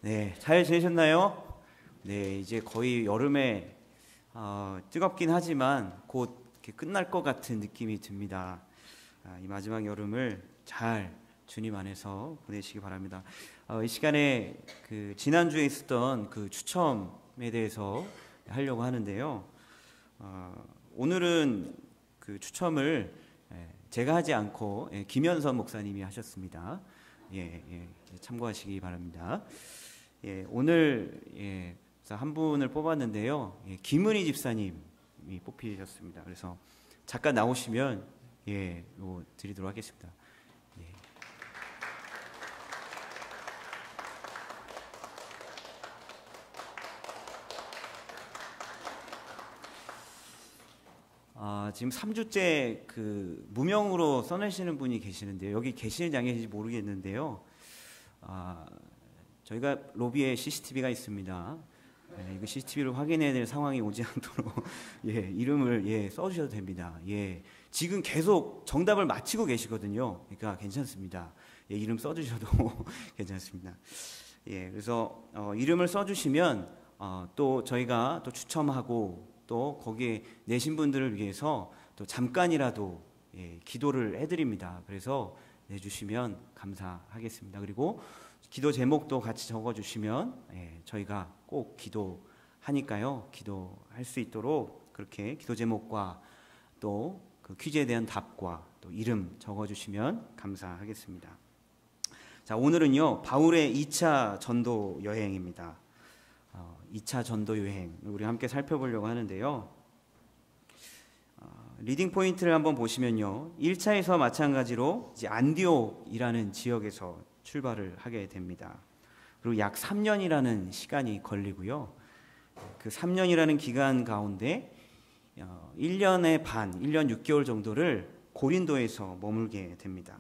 네, 잘 지내셨나요? 네, 이제 거의 여름에 뜨겁긴 하지만 곧 이렇게 끝날 것 같은 느낌이 듭니다. 이 마지막 여름을 잘 주님 안에서 보내시기 바랍니다. 이 시간에 그 지난주에 있었던 그 추첨에 대해서 하려고 하는데요. 오늘은 그 추첨을 제가 하지 않고 김현선 목사님이 하셨습니다. 참고하시기 바랍니다. 오늘 한 분을 뽑았는데요. 김은희 집사님이 뽑히셨습니다. 그래서 잠깐 나오시면 이거 드리도록 하겠습니다. 지금 3주째 그 무명으로 써내시는 분이 계시는데요. 여기 계시는지 안 계시는지 모르겠는데요. 저희가 로비에 CCTV가 있습니다. 이거 CCTV를 확인해야 될 상황이 오지 않도록 이름을 써주셔도 됩니다. 지금 계속 정답을 맞히고 계시거든요. 그러니까 괜찮습니다. 이름 써주셔도 괜찮습니다. 그래서 이름을 써주시면 또 저희가 또 추첨하고 또 거기에 내신 분들을 위해서 또 잠깐이라도 기도를 해드립니다. 그래서 내주시면 감사하겠습니다. 그리고 기도 제목도 같이 적어주시면 저희가 꼭 기도하니까요. 기도할 수 있도록 그렇게 기도 제목과 또 그 퀴즈에 대한 답과 또 이름 적어주시면 감사하겠습니다. 자, 오늘은요 바울의 2차 전도 여행입니다. 2차 전도 여행 우리 함께 살펴보려고 하는데요. 리딩 포인트를 한번 보시면요. 1차에서 마찬가지로 이제 안디옥이라는 지역에서 출발을 하게 됩니다. 그리고 약 3년이라는 시간이 걸리고요. 그 3년이라는 기간 가운데 1년의 반, 1년 6개월 정도를 고린도에서 머물게 됩니다.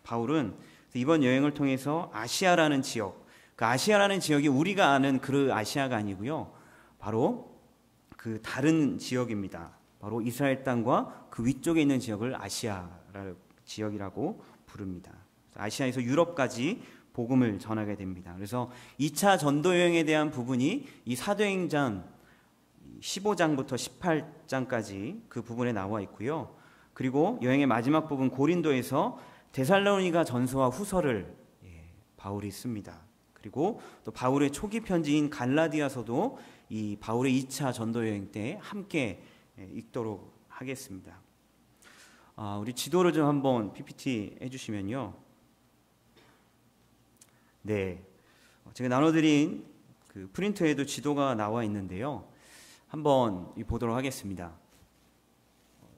바울은 이번 여행을 통해서 아시아라는 지역, 그 아시아라는 지역이 우리가 아는 그 아시아가 아니고요. 바로 그 다른 지역입니다. 바로 이스라엘 땅과 그 위쪽에 있는 지역을 아시아라는 지역이라고 부릅니다. 아시아에서 유럽까지 복음을 전하게 됩니다. 그래서 2차 전도 여행에 대한 부분이 이 사도행전 15장부터 18장까지 그 부분에 나와 있고요. 그리고 여행의 마지막 부분 고린도에서 데살로니가 전서와 후서를 바울이 씁니다. 그리고 또 바울의 초기 편지인 갈라디아서도 이 바울의 2차 전도 여행 때 함께 읽도록 하겠습니다. 우리 지도를 좀 한번 PPT 해주시면요. 제가 나눠드린 그 프린터에도 지도가 나와 있는데요. 한번 보도록 하겠습니다.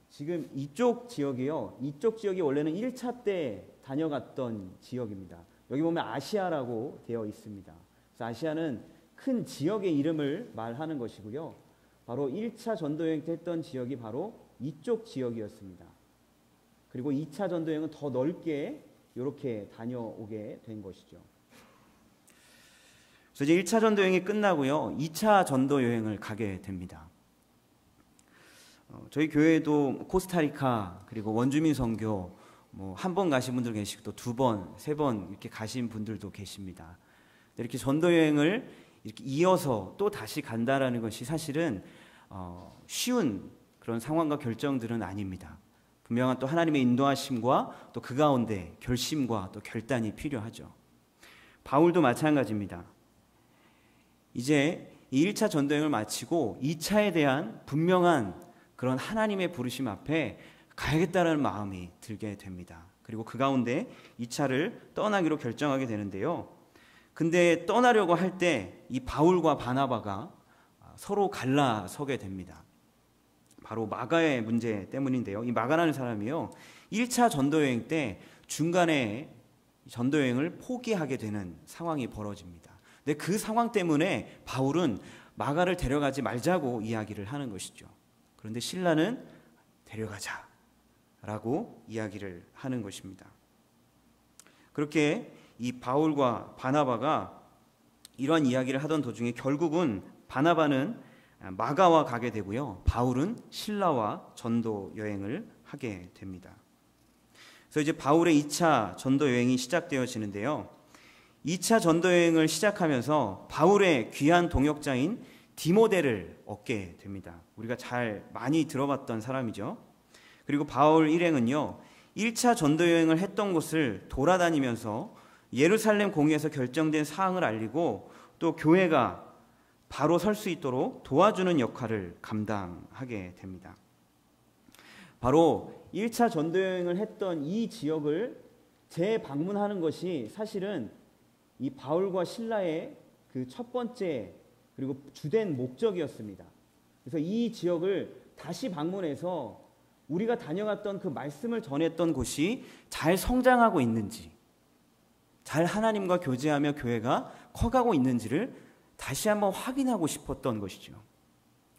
지금 이쪽 지역이요. 이쪽 지역이 원래는 1차 때 다녀갔던 지역입니다. 여기 보면 아시아라고 되어 있습니다. 그래서 아시아는 큰 지역의 이름을 말하는 것이고요. 바로 1차 전도여행 때 했던 지역이 바로 이쪽 지역이었습니다. 그리고 2차 전도여행은 더 넓게 이렇게 다녀오게 된 것이죠. 그래서 이제 1차 전도여행이 끝나고요. 2차 전도여행을 가게 됩니다. 저희 교회도 코스타리카 그리고 원주민 선교 한 번 가신 분들 계시고 또 2번, 3번 이렇게 가신 분들도 계십니다. 이렇게 전도여행을 이렇게 이어서 또 다시 간다라는 것이 사실은 쉬운 그런 상황과 결정들은 아닙니다. 분명한 또 하나님의 인도하심과 또 그 가운데 결심과 또 결단이 필요하죠. 바울도 마찬가지입니다. 이제 이 1차 전도여행을 마치고 2차에 대한 분명한 그런 하나님의 부르심 앞에 가야겠다라는 마음이 들게 됩니다. 그리고 그 가운데 2차를 떠나기로 결정하게 되는데요. 근데 떠나려고 할 때 이 바울과 바나바가 서로 갈라서게 됩니다. 바로 마가의 문제 때문인데요. 이 마가라는 사람이요. 1차 전도여행 때 중간에 전도여행을 포기하게 되는 상황이 벌어집니다. 근데 그 상황 때문에 바울은 마가를 데려가지 말자고 이야기를 하는 것이죠. 그런데 신라는 데려가자라고 이야기를 하는 것입니다. 그렇게 이 바울과 바나바가 이러한 이야기를 하던 도중에 결국은 바나바는 마가와 가게 되고요. 바울은 신라와 전도 여행을 하게 됩니다. 그래서 이제 바울의 2차 전도 여행이 시작되어지는데요. 2차 전도 여행을 시작하면서 바울의 귀한 동역자인 디모데를 얻게 됩니다. 우리가 잘 많이 들어봤던 사람이죠. 그리고 바울 일행은요, 1차 전도 여행을 했던 곳을 돌아다니면서 예루살렘 공의에서 결정된 사항을 알리고 또 교회가 바로 설 수 있도록 도와주는 역할을 감당하게 됩니다. 바로 1차 전도 여행을 했던 이 지역을 재방문하는 것이 사실은 이 바울과 실라의 그 첫 번째 그리고 주된 목적이었습니다. 그래서 이 지역을 다시 방문해서 우리가 다녀갔던 그 말씀을 전했던 곳이 잘 성장하고 있는지, 잘 하나님과 교제하며 교회가 커가고 있는지를 다시 한번 확인하고 싶었던 것이죠.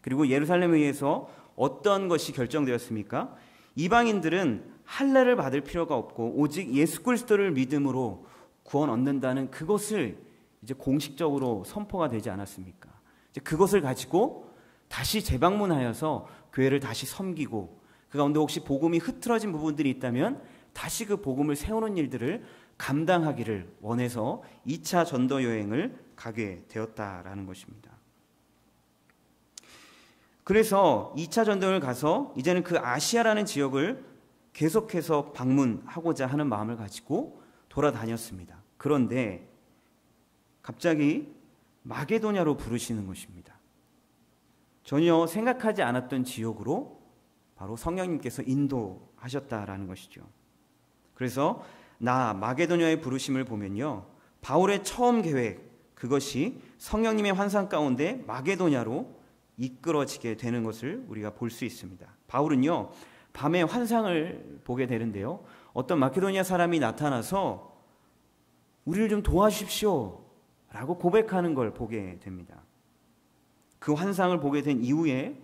그리고 예루살렘에 의해서 어떤 것이 결정되었습니까? 이방인들은 할례를 받을 필요가 없고 오직 예수 그리스도를 믿음으로 구원 얻는다는 그것을 이제 공식적으로 선포가 되지 않았습니까? 이제 그것을 가지고 다시 재방문하여서 교회를 다시 섬기고 그 가운데 혹시 복음이 흐트러진 부분들이 있다면 다시 그 복음을 세우는 일들을 감당하기를 원해서 2차 전도 여행을 가게 되었다라는 것입니다. 그래서 2차 전도를 가서 이제는 그 아시아라는 지역을 계속해서 방문하고자 하는 마음을 가지고 돌아다녔습니다. 그런데 갑자기 마게도냐로 부르시는 것입니다. 전혀 생각하지 않았던 지역으로 바로 성령님께서 인도하셨다라는 것이죠. 그래서 마게도냐의 부르심을 보면요, 바울의 처음 계획, 그것이 성령님의 환상 가운데 마게도냐로 이끌어지게 되는 것을 우리가 볼 수 있습니다. 바울은요, 밤에 환상을 보게 되는데요, 어떤 마케도니아 사람이 나타나서 우리를 좀 도와주십시오 라고 고백하는 걸 보게 됩니다. 그 환상을 보게 된 이후에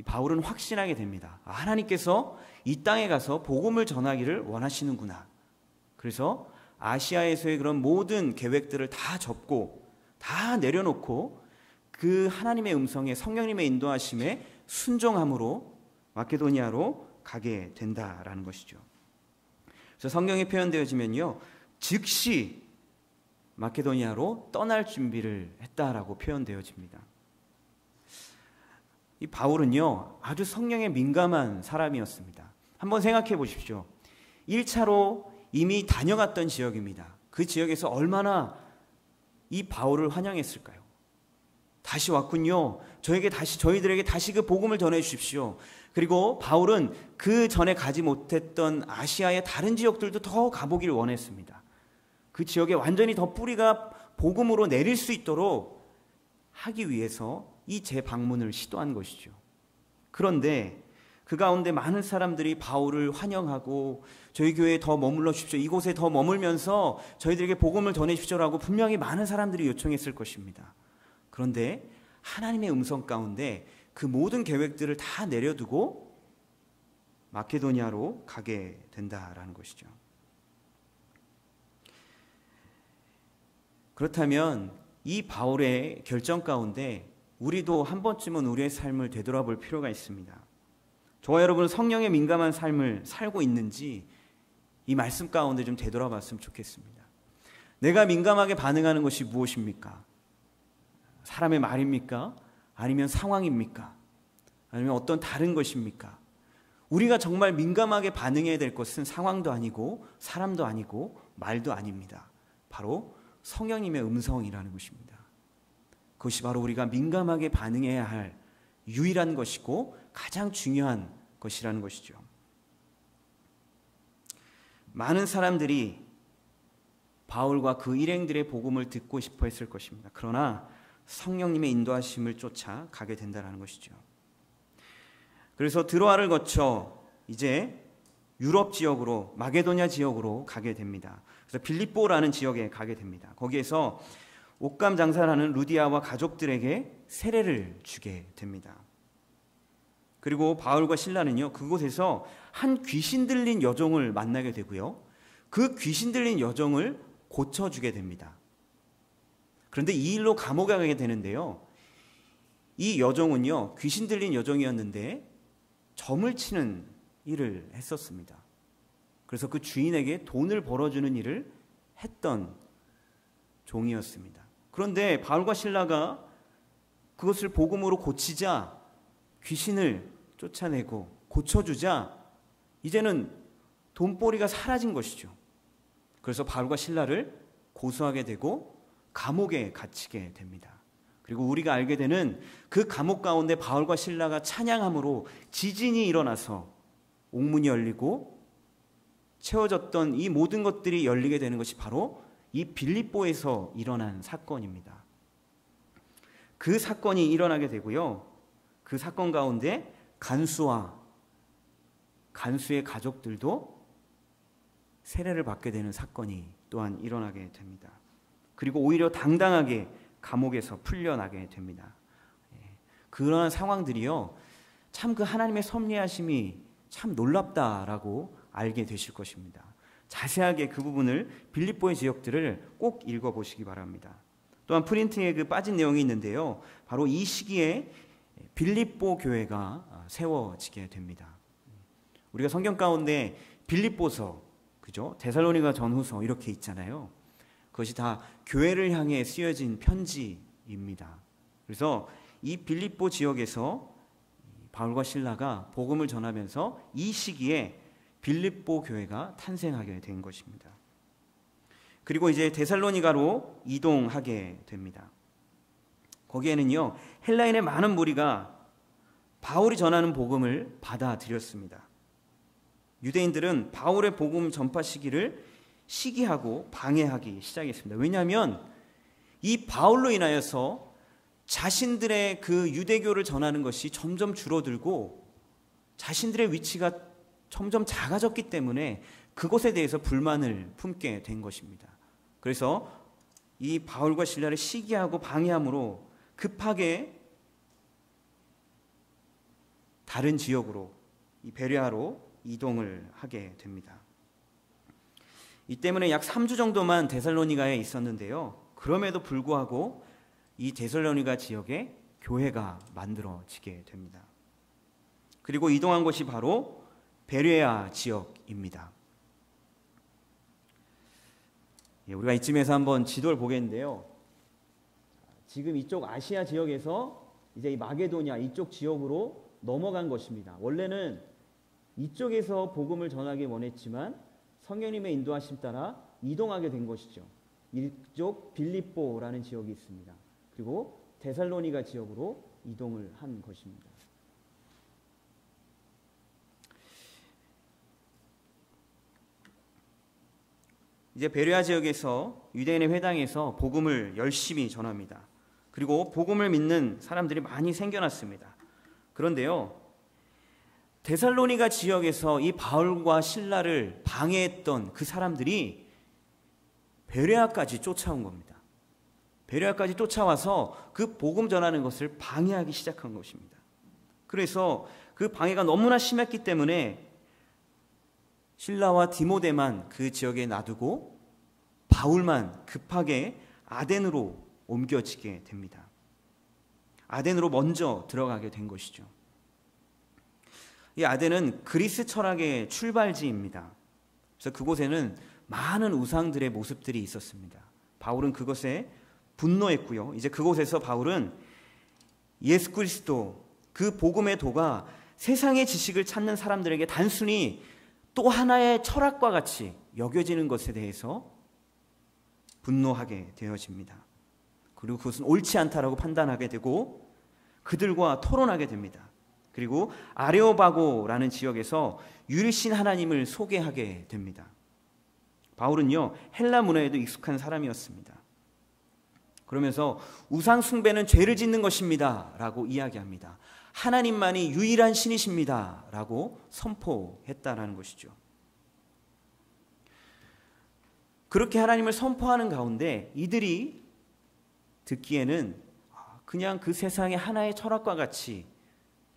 바울은 확신하게 됩니다. 하나님께서 이 땅에 가서 복음을 전하기를 원하시는구나. 그래서 아시아에서의 그런 모든 계획들을 다 접고 다 내려놓고 그 하나님의 음성에 성령님의 인도하심에 순종함으로 마케도니아로 가게 된다라는 것이죠. 그래서 성경에 표현되어지면요, 즉시 마케도니아로 떠날 준비를 했다라고 표현되어집니다. 이 바울은요, 아주 성령에 민감한 사람이었습니다. 한번 생각해 보십시오. 1차로 이미 다녀갔던 지역입니다. 그 지역에서 얼마나 이 바울을 환영했을까요? 다시 왔군요. 저희들에게 다시 그 복음을 전해 주십시오. 그리고 바울은 그 전에 가지 못했던 아시아의 다른 지역들도 더 가보기를 원했습니다. 그 지역에 완전히 더 뿌리가 복음으로 내릴 수 있도록 하기 위해서 이 재방문을 시도한 것이죠. 그런데 그 가운데 많은 사람들이 바울을 환영하고 저희 교회에 더 머물러 주십시오. 이곳에 더 머물면서 저희들에게 복음을 전해 주십시오라고 분명히 많은 사람들이 요청했을 것입니다. 그런데 하나님의 음성 가운데 그 모든 계획들을 다 내려두고 마케도니아로 가게 된다라는 것이죠. 그렇다면 이 바울의 결정 가운데 우리도 한 번쯤은 우리의 삶을 되돌아볼 필요가 있습니다. 저와 여러분은 성령에 민감한 삶을 살고 있는지 이 말씀 가운데 좀 되돌아봤으면 좋겠습니다. 내가 민감하게 반응하는 것이 무엇입니까? 사람의 말입니까? 아니면 상황입니까? 아니면 어떤 다른 것입니까? 우리가 정말 민감하게 반응해야 될 것은 상황도 아니고 사람도 아니고 말도 아닙니다. 바로 성령님의 음성이라는 것입니다. 그것이 바로 우리가 민감하게 반응해야 할 유일한 것이고 가장 중요한 것이라는 것이죠. 많은 사람들이 바울과 그 일행들의 복음을 듣고 싶어 했을 것입니다. 그러나 성령님의 인도하심을 쫓아 가게 된다는 것이죠. 그래서 드로아를 거쳐 이제 유럽 지역으로, 마게도냐 지역으로 가게 됩니다. 그래서 빌립보라는 지역에 가게 됩니다. 거기에서 옷감 장사라는 루디아와 가족들에게 세례를 주게 됩니다. 그리고 바울과 실라는요, 그곳에서 한 귀신 들린 여종을 만나게 되고요, 그 귀신 들린 여종을 고쳐주게 됩니다. 그런데 이 일로 감옥에 가게 되는데요, 이 여종은요, 귀신 들린 여종이었는데 점을 치는 일을 했었습니다. 그래서 그 주인에게 돈을 벌어주는 일을 했던 종이었습니다. 그런데 바울과 실라가 그것을 복음으로 고치자, 귀신을 쫓아내고 고쳐주자 이제는 돈벌이가 사라진 것이죠. 그래서 바울과 실라를 고소하게 되고 감옥에 갇히게 됩니다. 그리고 우리가 알게 되는 그 감옥 가운데 바울과 실라가 찬양함으로 지진이 일어나서 옥문이 열리고 채워졌던 이 모든 것들이 열리게 되는 것이 바로 이 빌립보에서 일어난 사건입니다. 그 사건이 일어나게 되고요. 그 사건 가운데 간수와 간수의 가족들도 세례를 받게 되는 사건이 또한 일어나게 됩니다. 그리고 오히려 당당하게 감옥에서 풀려나게 됩니다. 그러한 상황들이요, 참 그 하나님의 섭리하심이 참 놀랍다라고 알게 되실 것입니다. 자세하게 그 부분을 빌립보의 지역들을 꼭 읽어보시기 바랍니다. 또한 프린팅에 그 빠진 내용이 있는데요, 바로 이 시기에 빌립보 교회가 세워지게 됩니다. 우리가 성경 가운데 빌립보서, 그죠? 데살로니가 전후서 이렇게 있잖아요. 그것이 다 교회를 향해 쓰여진 편지입니다. 그래서 이 빌립보 지역에서 바울과 실라가 복음을 전하면서 이 시기에 빌립보 교회가 탄생하게 된 것입니다. 그리고 이제 데살로니가로 이동하게 됩니다. 거기에는요, 헬라인의 많은 무리가 바울이 전하는 복음을 받아들였습니다. 유대인들은 바울의 복음 전파 시기를 시기하고 방해하기 시작했습니다. 왜냐하면 이 바울로 인하여서 자신들의 그 유대교를 전하는 것이 점점 줄어들고 자신들의 위치가 점점 작아졌기 때문에 그것에 대해서 불만을 품게 된 것입니다. 그래서 이 바울과 실라를 시기하고 방해함으로 급하게 다른 지역으로, 이 베레아로 이동을 하게 됩니다. 이 때문에 약 3주 정도만 데살로니가에 있었는데요, 그럼에도 불구하고 이 데살로니가 지역에 교회가 만들어지게 됩니다. 그리고 이동한 곳이 바로 베레아 지역입니다. 우리가 이쯤에서 한번 지도를 보겠는데요, 지금 이쪽 아시아 지역에서 이제 이 마게도냐 이쪽 지역으로 넘어간 것입니다. 원래는 이쪽에서 복음을 전하기 원했지만 성령님의 인도하심 따라 이동하게 된 것이죠. 이쪽 빌립보라는 지역이 있습니다. 그리고 데살로니가 지역으로 이동을 한 것입니다. 이제 베레아 지역에서 유대인의 회당에서 복음을 열심히 전합니다. 그리고 복음을 믿는 사람들이 많이 생겨났습니다. 그런데요, 데살로니가 지역에서 이 바울과 실라를 방해했던 그 사람들이 베레아까지 쫓아온 겁니다. 베레아까지 쫓아와서 그 복음 전하는 것을 방해하기 시작한 것입니다. 그래서 그 방해가 너무나 심했기 때문에 실라와 디모데만 그 지역에 놔두고 바울만 급하게 아덴으로 옮겨지게 됩니다. 아덴으로 먼저 들어가게 된 것이죠. 이 아덴은 그리스 철학의 출발지입니다. 그래서 그곳에는 많은 우상들의 모습들이 있었습니다. 바울은 그것에 분노했고요. 이제 그곳에서 바울은 예수 그리스도, 그 복음의 도가 세상의 지식을 찾는 사람들에게 단순히 또 하나의 철학과 같이 여겨지는 것에 대해서 분노하게 되어집니다. 그리고 그것은 옳지 않다라고 판단하게 되고 그들과 토론하게 됩니다. 그리고 아레오바고라는 지역에서 유일신 하나님을 소개하게 됩니다. 바울은요, 헬라 문화에도 익숙한 사람이었습니다. 그러면서 우상 숭배는 죄를 짓는 것입니다 라고 이야기합니다. 하나님만이 유일한 신이십니다 라고 선포했다라는 것이죠. 그렇게 하나님을 선포하는 가운데 이들이 듣기에는 그냥 그 세상의 하나의 철학과 같이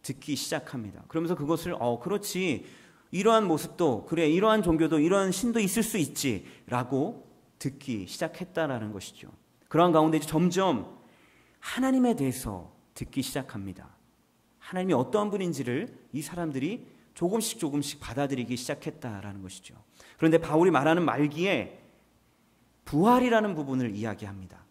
듣기 시작합니다. 그러면서 그것을 그렇지, 이러한 모습도, 그래, 이러한 종교도, 이러한 신도 있을 수 있지 라고 듣기 시작했다라는 것이죠. 그러한 가운데 점점 하나님에 대해서 듣기 시작합니다. 하나님이 어떠한 분인지를 이 사람들이 조금씩 받아들이기 시작했다라는 것이죠. 그런데 바울이 말하는 말기에 부활이라는 부분을 이야기합니다.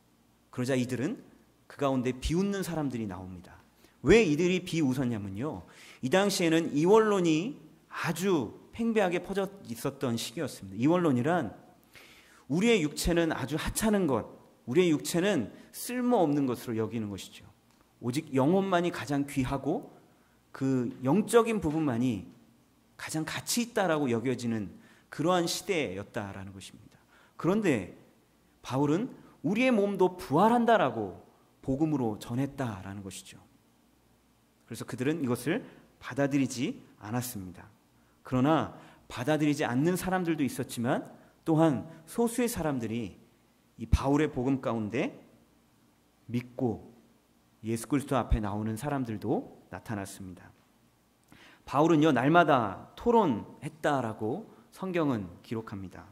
그러자 이들은 그 가운데 비웃는 사람들이 나옵니다. 왜 이들이 비웃었냐면요, 이 당시에는 이원론이 아주 팽배하게 퍼져 있었던 시기였습니다. 이원론이란 우리의 육체는 아주 하찮은 것, 우리의 육체는 쓸모없는 것으로 여기는 것이죠. 오직 영혼만이 가장 귀하고 그 영적인 부분만이 가장 가치 있다라고 여겨지는 그러한 시대였다라는 것입니다. 그런데 바울은 우리의 몸도 부활한다라고 복음으로 전했다라는 것이죠. 그래서 그들은 이것을 받아들이지 않았습니다. 그러나 받아들이지 않는 사람들도 있었지만 또한 소수의 사람들이 이 바울의 복음 가운데 믿고 예수 그리스도 앞에 나오는 사람들도 나타났습니다. 바울은요, 날마다 토론했다라고 성경은 기록합니다.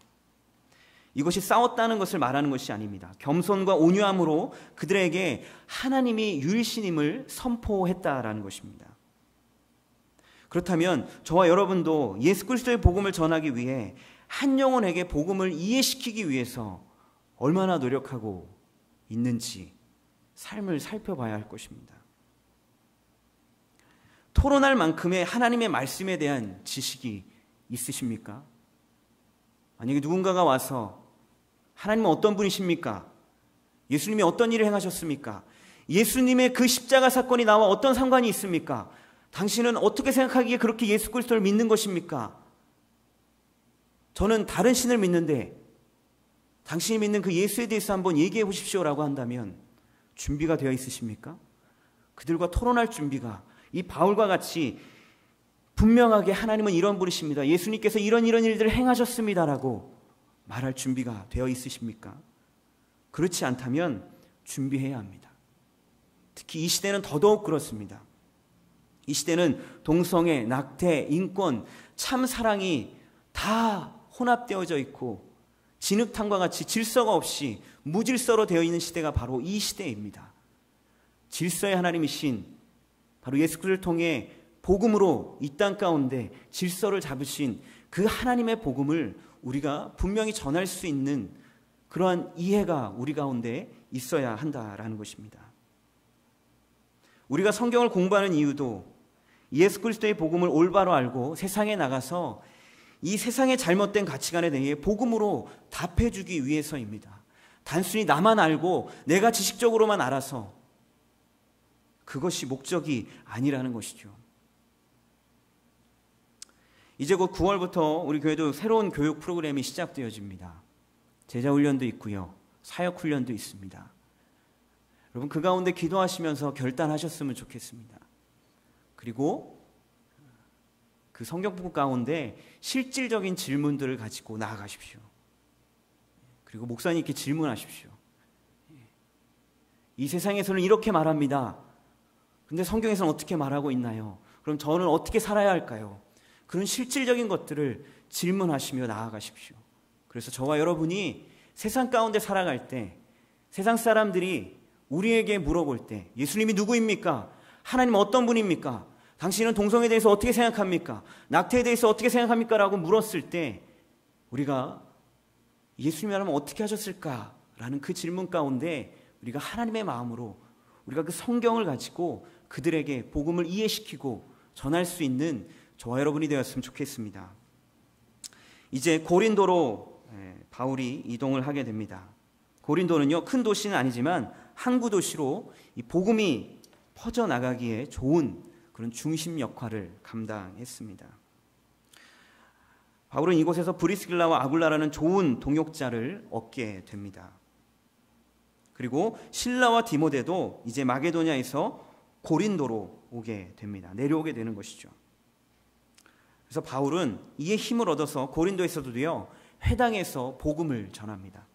이것이 싸웠다는 것을 말하는 것이 아닙니다. 겸손과 온유함으로 그들에게 하나님이 유일신임을 선포했다라는 것입니다. 그렇다면 저와 여러분도 예수 그리스도의 복음을 전하기 위해 한 영혼에게 복음을 이해시키기 위해서 얼마나 노력하고 있는지 삶을 살펴봐야 할 것입니다. 토론할 만큼의 하나님의 말씀에 대한 지식이 있으십니까? 만약에 누군가가 와서 하나님은 어떤 분이십니까? 예수님이 어떤 일을 행하셨습니까? 예수님의 그 십자가 사건이 나와 어떤 상관이 있습니까? 당신은 어떻게 생각하기에 그렇게 예수 그리스도를 믿는 것입니까? 저는 다른 신을 믿는데 당신이 믿는 그 예수에 대해서 한번 얘기해 보십시오라고 한다면 준비가 되어 있으십니까? 그들과 토론할 준비가, 이 바울과 같이 분명하게 하나님은 이런 분이십니다, 예수님께서 이런 일들을 행하셨습니다라고 말할 준비가 되어 있으십니까? 그렇지 않다면 준비해야 합니다. 특히 이 시대는 더더욱 그렇습니다. 이 시대는 동성애, 낙태, 인권, 참 사랑이 다 혼합되어져 있고 진흙탕과 같이 질서가 없이 무질서로 되어 있는 시대가 바로 이 시대입니다. 질서의 하나님이신 바로 예수 그리스도를 통해 복음으로 이 땅 가운데 질서를 잡으신 그 하나님의 복음을 우리가 분명히 전할 수 있는 그러한 이해가 우리 가운데 있어야 한다라는 것입니다. 우리가 성경을 공부하는 이유도 예수 그리스도의 복음을 올바로 알고 세상에 나가서 이 세상의 잘못된 가치관에 대해 복음으로 답해주기 위해서입니다. 단순히 나만 알고 내가 지식적으로만 알아서 그것이 목적이 아니라는 것이죠. 이제 곧 9월부터 우리 교회도 새로운 교육 프로그램이 시작되어집니다. 제자훈련도 있고요, 사역훈련도 있습니다. 여러분 그 가운데 기도하시면서 결단하셨으면 좋겠습니다. 그리고 그 성경북 가운데 실질적인 질문들을 가지고 나아가십시오. 그리고 목사님께 질문하십시오. 이 세상에서는 이렇게 말합니다. 근데 성경에서는 어떻게 말하고 있나요? 그럼 저는 어떻게 살아야 할까요? 그런 실질적인 것들을 질문하시며 나아가십시오. 그래서 저와 여러분이 세상 가운데 살아갈 때 세상 사람들이 우리에게 물어볼 때 예수님이 누구입니까? 하나님 어떤 분입니까? 당신은 동성애에 대해서 어떻게 생각합니까? 낙태에 대해서 어떻게 생각합니까? 라고 물었을 때 우리가 예수님이라면 어떻게 하셨을까? 라는 그 질문 가운데 우리가 하나님의 마음으로 우리가 그 성경을 가지고 그들에게 복음을 이해시키고 전할 수 있는 저와 여러분이 되었으면 좋겠습니다. 이제 고린도로 바울이 이동을 하게 됩니다. 고린도는요, 큰 도시는 아니지만 항구 도시로 이 복음이 퍼져나가기에 좋은 그런 중심 역할을 감당했습니다. 바울은 이곳에서 브리스길라와 아굴라라는 좋은 동역자를 얻게 됩니다. 그리고 실라와 디모데도 이제 마게도냐에서 고린도로 오게 됩니다. 내려오게 되는 것이죠. 그래서 바울은 이에 힘을 얻어서 고린도에서도요, 회당에서 복음을 전합니다.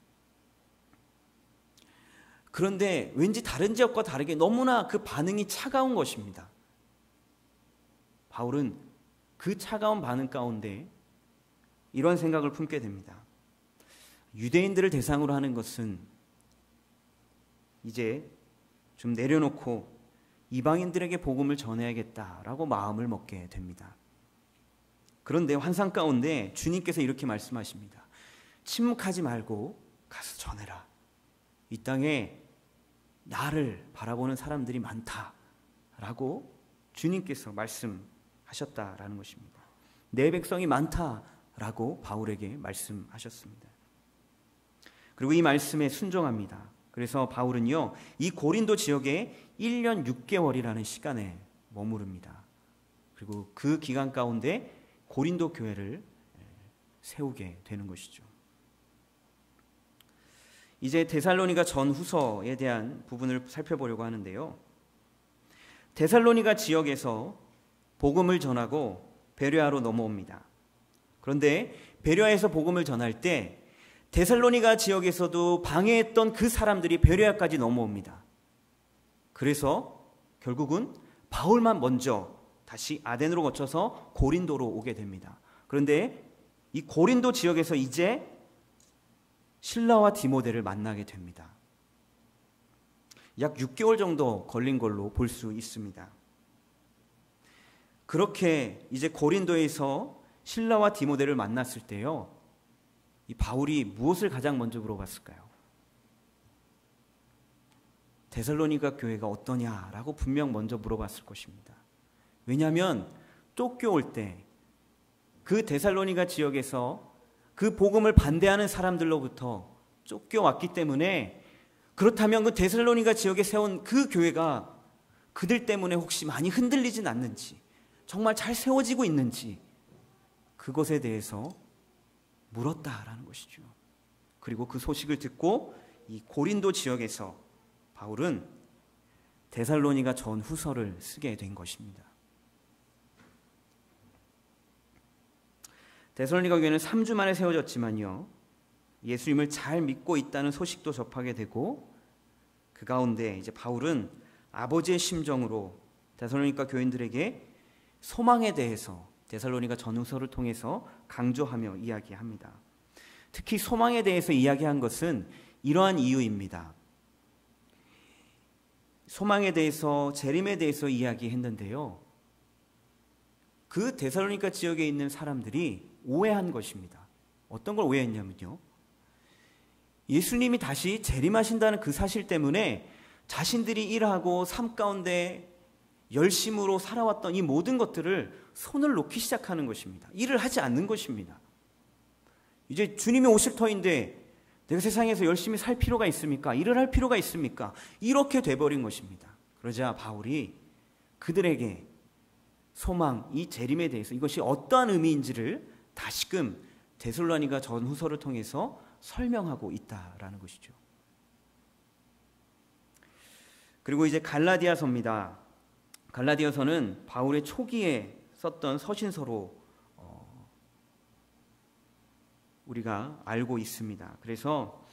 그런데 왠지 다른 지역과 다르게 너무나 그 반응이 차가운 것입니다. 바울은 그 차가운 반응 가운데 이런 생각을 품게 됩니다. 유대인들을 대상으로 하는 것은 이제 좀 내려놓고 이방인들에게 복음을 전해야겠다라고 마음을 먹게 됩니다. 그런데 환상 가운데 주님께서 이렇게 말씀하십니다. 침묵하지 말고 가서 전해라. 이 땅에 나를 바라보는 사람들이 많다라고 주님께서 말씀하셨다라는 것입니다. 내 백성이 많다라고 바울에게 말씀하셨습니다. 그리고 이 말씀에 순종합니다. 그래서 바울은요, 이 고린도 지역에 1년 6개월이라는 시간에 머무릅니다. 그리고 그 기간 가운데 고린도 교회를 세우게 되는 것이죠. 이제 데살로니가 전후서에 대한 부분을 살펴보려고 하는데요. 데살로니가 지역에서 복음을 전하고 베레아로 넘어옵니다. 그런데 베레아에서 복음을 전할 때 데살로니가 지역에서도 방해했던 그 사람들이 베레아까지 넘어옵니다. 그래서 결국은 바울만 먼저 다시 아덴으로 거쳐서 고린도로 오게 됩니다. 그런데 이 고린도 지역에서 이제 실라와 디모데를 만나게 됩니다. 약 6개월 정도 걸린 걸로 볼 수 있습니다. 그렇게 이제 고린도에서 실라와 디모데를 만났을 때요, 이 바울이 무엇을 가장 먼저 물어봤을까요? 데살로니가 교회가 어떠냐라고 분명 먼저 물어봤을 것입니다. 왜냐하면 쫓겨올 때 그 데살로니가 지역에서 그 복음을 반대하는 사람들로부터 쫓겨왔기 때문에, 그렇다면 그 데살로니가 지역에 세운 그 교회가 그들 때문에 혹시 많이 흔들리진 않는지, 정말 잘 세워지고 있는지, 그것에 대해서 물었다라는 것이죠. 그리고 그 소식을 듣고 이 고린도 지역에서 바울은 데살로니가 전후서를 쓰게 된 것입니다. 데살로니가 교회는 3주 만에 세워졌지만요, 예수님을 잘 믿고 있다는 소식도 접하게 되고, 그 가운데 이제 바울은 아버지의 심정으로 데살로니가 교인들에게 소망에 대해서 데살로니가 전후서를 통해서 강조하며 이야기합니다. 특히 소망에 대해서 이야기한 것은 이러한 이유입니다. 소망에 대해서, 재림에 대해서 이야기했는데요, 그 데살로니가 지역에 있는 사람들이 오해한 것입니다. 어떤 걸 오해했냐면요, 예수님이 다시 재림하신다는 그 사실 때문에 자신들이 일하고 삶 가운데 열심으로 살아왔던 이 모든 것들을 손을 놓기 시작하는 것입니다. 일을 하지 않는 것입니다. 이제 주님이 오실 터인데 내가 세상에서 열심히 살 필요가 있습니까? 일을 할 필요가 있습니까? 이렇게 돼버린 것입니다. 그러자 바울이 그들에게 소망, 이 재림에 대해서 이것이 어떠한 의미인지를 다시금 데살로니가 전후서를 통해서 설명하고 있다라는 것이죠. 그리고 이제 갈라디아서입니다. 갈라디아서는 바울의 초기에 썼던 서신서로 우리가 알고 있습니다. 그래서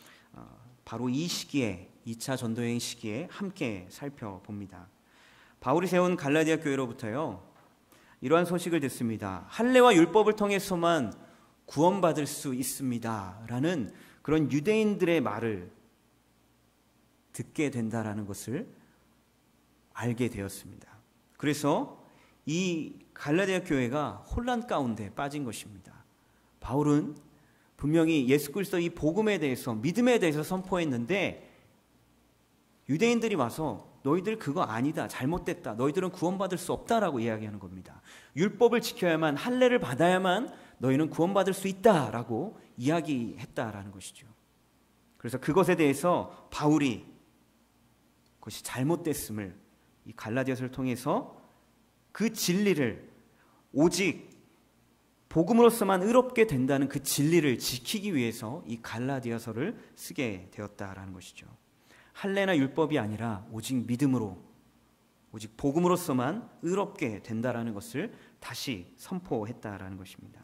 바로 이 시기에, 2차 전도여행 시기에 함께 살펴봅니다. 바울이 세운 갈라디아 교회로부터요, 이러한 소식을 듣습니다. 할례와 율법을 통해서만 구원받을 수 있습니다 라는 그런 유대인들의 말을 듣게 된다라는 것을 알게 되었습니다. 그래서 이 갈라디아 교회가 혼란 가운데 빠진 것입니다. 바울은 분명히 예수 그리스도 이 복음에 대해서, 믿음에 대해서 선포했는데 유대인들이 와서 너희들 그거 아니다, 잘못됐다, 너희들은 구원받을 수 없다라고 이야기하는 겁니다. 율법을 지켜야만, 할례를 받아야만 너희는 구원받을 수 있다라고 이야기했다라는 것이죠. 그래서 그것에 대해서 바울이 그것이 잘못됐음을 이 갈라디아서를 통해서 그 진리를, 오직 복음으로서만 의롭게 된다는 그 진리를 지키기 위해서 이 갈라디아서를 쓰게 되었다라는 것이죠. 할례나 율법이 아니라 오직 믿음으로, 오직 복음으로서만 의롭게 된다라는 것을 다시 선포했다라는 것입니다.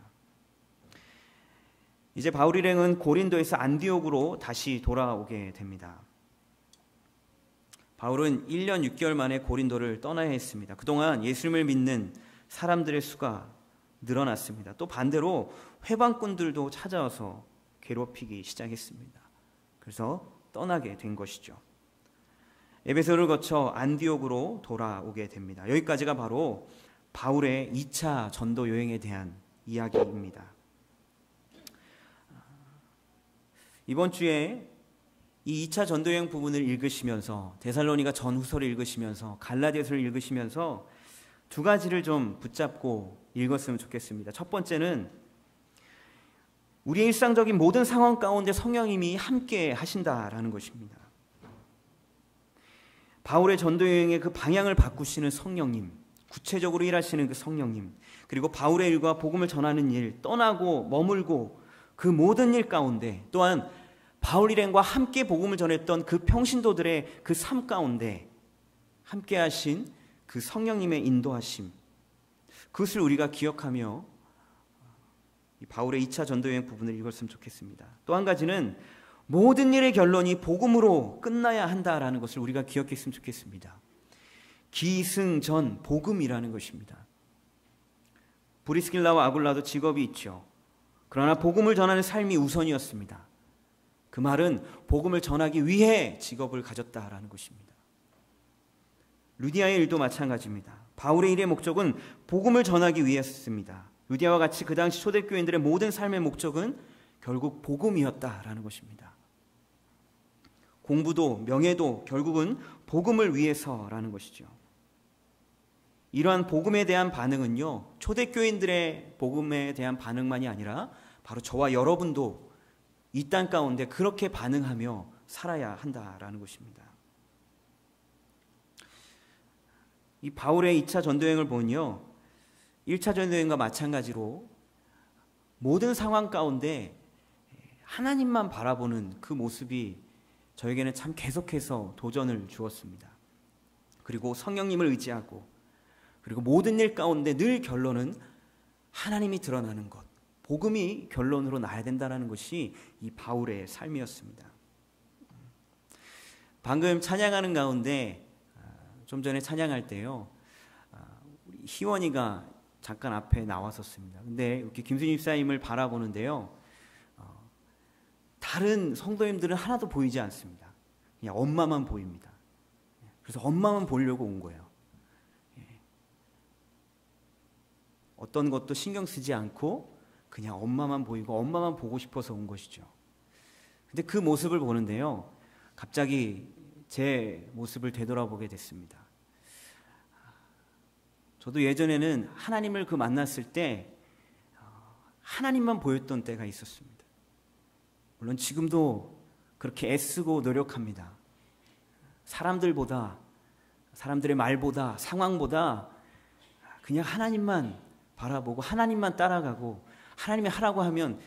이제 바울 일행은 고린도에서 안디옥으로 다시 돌아오게 됩니다. 바울은 1년 6개월 만에 고린도를 떠나야 했습니다. 그동안 예수님을 믿는 사람들의 수가 늘어났습니다. 또 반대로 회방꾼들도 찾아와서 괴롭히기 시작했습니다. 그래서 떠나게 된 것이죠. 에베소를 거쳐 안디옥으로 돌아오게 됩니다. 여기까지가 바로 바울의 2차 전도 여행에 대한 이야기입니다. 이번 주에 이 2차 전도여행 부분을 읽으시면서 데살로니가 전후서를 읽으시면서 갈라디아서를 읽으시면서 두 가지를 좀 붙잡고 읽었으면 좋겠습니다. 첫 번째는 우리의 일상적인 모든 상황 가운데 성령님이 함께 하신다라는 것입니다. 바울의 전도여행의 그 방향을 바꾸시는 성령님, 구체적으로 일하시는 그 성령님, 그리고 바울의 일과 복음을 전하는 일, 떠나고 머물고 그 모든 일 가운데, 또한 바울 일행과 함께 복음을 전했던 그 평신도들의 그 삶 가운데 함께 하신 그 성령님의 인도하심, 그것을 우리가 기억하며 이 바울의 2차 전도여행 부분을 읽었으면 좋겠습니다. 또 한 가지는 모든 일의 결론이 복음으로 끝나야 한다라는 것을 우리가 기억했으면 좋겠습니다. 기승전 복음이라는 것입니다. 브리스길라와 아굴라도 직업이 있죠. 그러나 복음을 전하는 삶이 우선이었습니다. 그 말은 복음을 전하기 위해 직업을 가졌다라는 것입니다. 루디아의 일도 마찬가지입니다. 바울의 일의 목적은 복음을 전하기 위해였습니다. 루디아와 같이 그 당시 초대교인들의 모든 삶의 목적은 결국 복음이었다라는 것입니다. 공부도 명예도 결국은 복음을 위해서라는 것이죠. 이러한 복음에 대한 반응은요, 초대교인들의 복음에 대한 반응만이 아니라 바로 저와 여러분도 이 땅 가운데 그렇게 반응하며 살아야 한다라는 것입니다. 이 바울의 2차 전도여행을 보면요, 1차 전도여행과 마찬가지로 모든 상황 가운데 하나님만 바라보는 그 모습이 저에게는 참 계속해서 도전을 주었습니다. 그리고 성령님을 의지하고, 그리고 모든 일 가운데 늘 결론은 하나님이 드러나는 것, 복음이 결론으로 나야 된다는 것이 이 바울의 삶이었습니다. 방금 찬양하는 가운데 좀 전에 찬양할 때요, 우리 희원이가 잠깐 앞에 나왔었습니다. 근데 이렇게 김수진 집사님을 바라보는데요, 다른 성도님들은 하나도 보이지 않습니다. 그냥 엄마만 보입니다. 그래서 엄마만 보려고 온 거예요. 어떤 것도 신경 쓰지 않고 그냥 엄마만 보이고 엄마만 보고 싶어서 온 것이죠. 근데 그 모습을 보는데요, 갑자기 제 모습을 되돌아보게 됐습니다. 저도 예전에는 하나님을 만났을 때 하나님만 보였던 때가 있었습니다. 물론 지금도 그렇게 애쓰고 노력합니다. 사람들보다, 사람들의 말보다, 상황보다 그냥 하나님만 바라보고 하나님만 따라가고, 하나님이 하라고 하면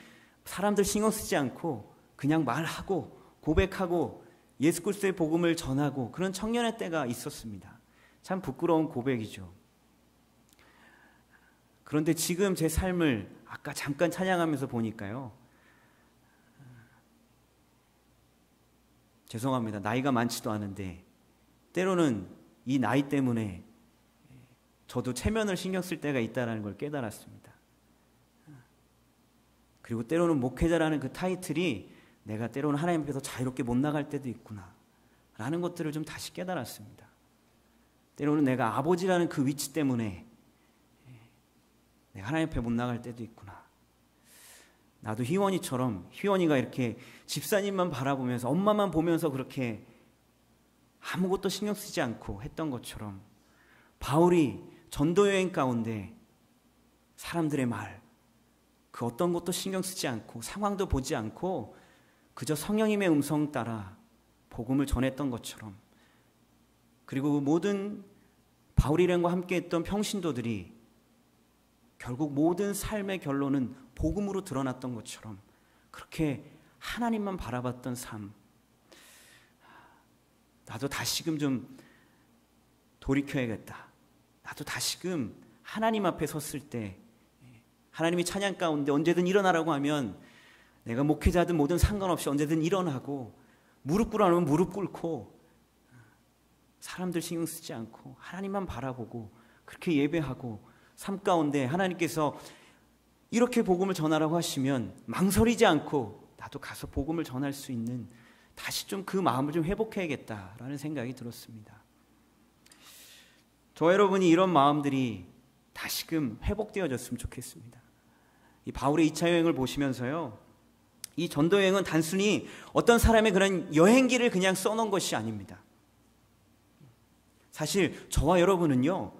사람들 신경 쓰지 않고 그냥 말하고 고백하고 예수 그리스도의 복음을 전하고, 그런 청년의 때가 있었습니다. 참 부끄러운 고백이죠. 그런데 지금 제 삶을 아까 잠깐 찬양하면서 보니까요, 죄송합니다. 나이가 많지도 않은데 때로는 이 나이 때문에 저도 체면을 신경 쓸 때가 있다는 걸 깨달았습니다. 그리고 때로는 목회자라는 그 타이틀이 내가 때로는 하나님 앞에서 자유롭게 못 나갈 때도 있구나 라는 것들을 좀 다시 깨달았습니다. 때로는 내가 아버지라는 그 위치 때문에 내가 하나님 앞에 못 나갈 때도 있구나. 나도 희원이처럼, 희원이가 이렇게 집사님만 바라보면서 엄마만 보면서 그렇게 아무것도 신경 쓰지 않고 했던 것처럼, 바울이 전도여행 가운데 사람들의 말, 그 어떤 것도 신경 쓰지 않고 상황도 보지 않고 그저 성령님의 음성 따라 복음을 전했던 것처럼, 그리고 모든 바울 일행과 함께 했던 평신도들이 결국 모든 삶의 결론은 복음으로 드러났던 것처럼 그렇게 하나님만 바라봤던 삶, 나도 다시금 좀 돌이켜야겠다. 나도 다시금 하나님 앞에 섰을 때 하나님이 찬양 가운데 언제든 일어나라고 하면 내가 목회자든 뭐든 상관없이 언제든 일어나고, 무릎 꿇으라면 무릎 꿇고, 사람들 신경 쓰지 않고 하나님만 바라보고 그렇게 예배하고, 삶 가운데 하나님께서 이렇게 복음을 전하라고 하시면 망설이지 않고 나도 가서 복음을 전할 수 있는, 다시 좀 그 마음을 좀 회복해야겠다라는 생각이 들었습니다. 저 여러분이 이런 마음들이 다시금 회복되어졌으면 좋겠습니다. 이 바울의 2차 여행을 보시면서요, 이 전도 여행은 단순히 어떤 사람의 그런 여행기를 그냥 써놓은 것이 아닙니다. 사실 저와 여러분은요,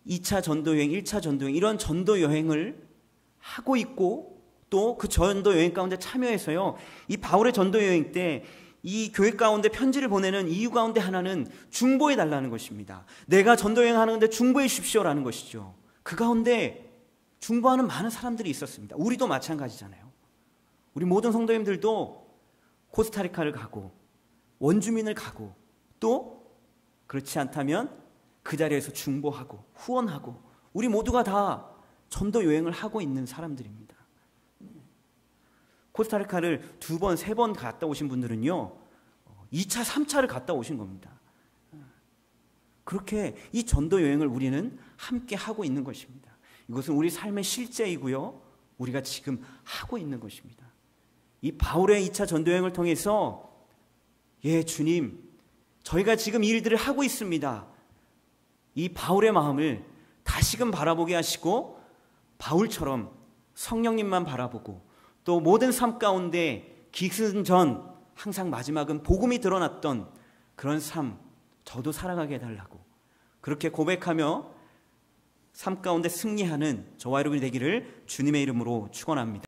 2차 전도 여행, 1차 전도 여행, 이런 전도 여행을 하고 있고 또 그 전도 여행 가운데 참여해서요, 이 바울의 전도 여행 때 이 교회 가운데 편지를 보내는 이유 가운데 하나는 중보해 달라는 것입니다. 내가 전도 여행 하는데 중보해 주십시오라는 것이죠. 그 가운데 중보하는 많은 사람들이 있었습니다. 우리도 마찬가지잖아요. 우리 모든 성도님들도 코스타리카를 가고 원주민을 가고 또 그렇지 않다면 그 자리에서 중보하고 후원하고 우리 모두가 다 전도 여행을 하고 있는 사람들입니다. 코스타리카를 2번, 3번 갔다 오신 분들은요, 2차, 3차를 갔다 오신 겁니다. 그렇게 이 전도 여행을 우리는 함께 하고 있는 것입니다. 이것은 우리 삶의 실제이고요, 우리가 지금 하고 있는 것입니다. 이 바울의 2차 전도 여행을 통해서 주님, 저희가 지금 이 일들을 하고 있습니다. 이 바울의 마음을 다시금 바라보게 하시고 바울처럼 성령님만 바라보고 또 모든 삶 가운데 기승전 항상 마지막은 복음이 드러났던 그런 삶 저도 살아가게 해달라고 그렇게 고백하며 삶 가운데 승리하는 저와 여러분이 되기를 주님의 이름으로 축원합니다.